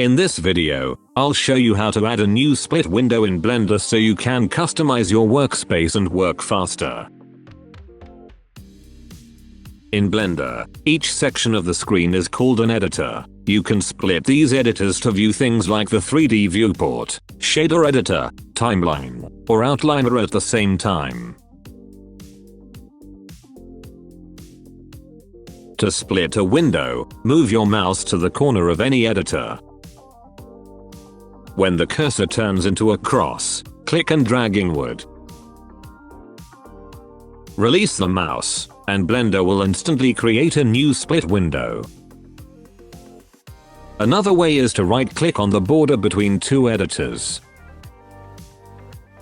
In this video, I'll show you how to add a new split window in Blender so you can customize your workspace and work faster. In Blender, each section of the screen is called an editor. You can split these editors to view things like the 3D viewport, shader editor, timeline, or outliner at the same time. To split a window, move your mouse to the corner of any editor. When the cursor turns into a cross, click and drag inward. Release the mouse, and Blender will instantly create a new split window. Another way is to right-click on the border between two editors.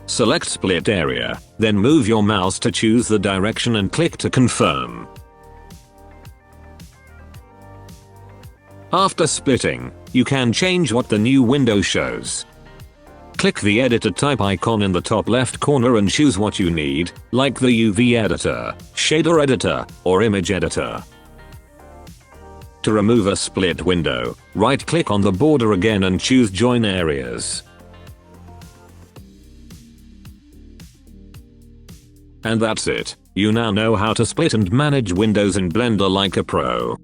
Select Split Area, then move your mouse to choose the direction and click to confirm. After splitting, you can change what the new window shows. Click the editor type icon in the top left corner and choose what you need, like the UV editor, shader editor, or image editor. To remove a split window, right-click on the border again and choose Join Areas. And that's it. You now know how to split and manage windows in Blender like a pro.